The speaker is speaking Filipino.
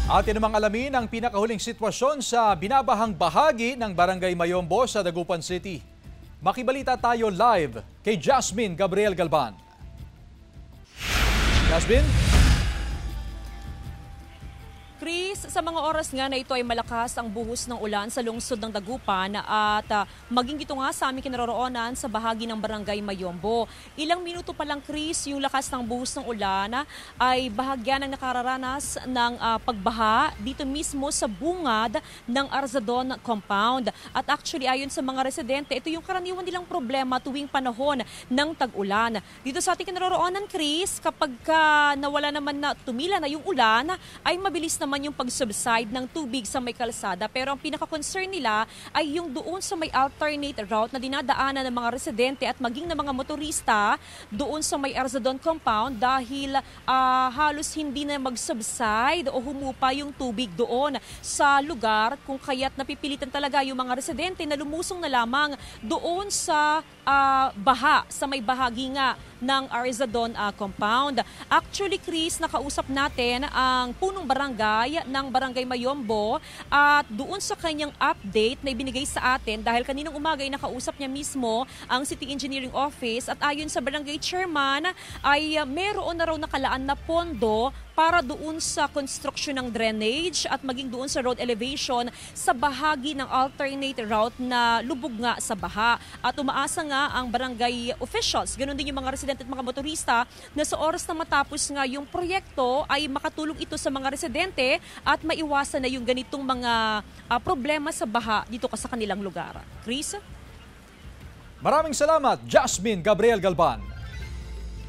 Atin namang alamin ang pinakahuling sitwasyon sa binabahang bahagi ng Barangay Mayombo sa Dagupan City. Makibalita tayo live kay Jasmine Gabriel Galban. Jasmine? Chris, sa mga oras nga na ito ay malakas ang buhos ng ulan sa lungsod ng Dagupan at maging ito nga sa aming kinaroroonan sa bahagi ng Barangay Mayombo. Ilang minuto pa lang, Chris, yung lakas ng buhos ng ulan ay bahagyan ng nakararanas ng pagbaha dito mismo sa bungad ng Arzadon Compound. At actually, ayon sa mga residente, ito yung karaniwan nilang problema tuwing panahon ng tag-ulan. Dito sa ating kinaroroonan, Chris, kapag nawala naman na tumila na yung ulan, ay mabilis naman yung pag-subside ng tubig sa may kalsada. Pero ang pinaka-concern nila ay yung doon sa may alternate route na dinadaanan ng mga residente at maging ng mga motorista doon sa may Arzadon Compound dahil halos hindi na mag-subside o humupa yung tubig doon sa lugar kung kaya't napipilitan talaga yung mga residente na lumusong na lamang doon sa baha sa may bahagi nga ng Arzadon Compound. Actually, Chris, nakausap natin ang punong barangay ng Barangay Mayombo at doon sa kanyang update na ibinigay sa atin dahil kaninang umaga ay nakausap niya mismo ang City Engineering Office at ayon sa Barangay Chairman ay meron na raw nakalaan na pondo para doon sa construction ng drainage at maging doon sa road elevation sa bahagi ng alternate route na lubog nga sa baha. At umaasa nga ang barangay officials, ganoon din yung mga residente at mga motorista na sa oras na matapos nga yung proyekto ay makatulong ito sa mga residente at maiwasan na yung ganitong mga problema sa baha dito sa kanilang lugar. Chris? Maraming salamat, Jasmine Gabriel Galban.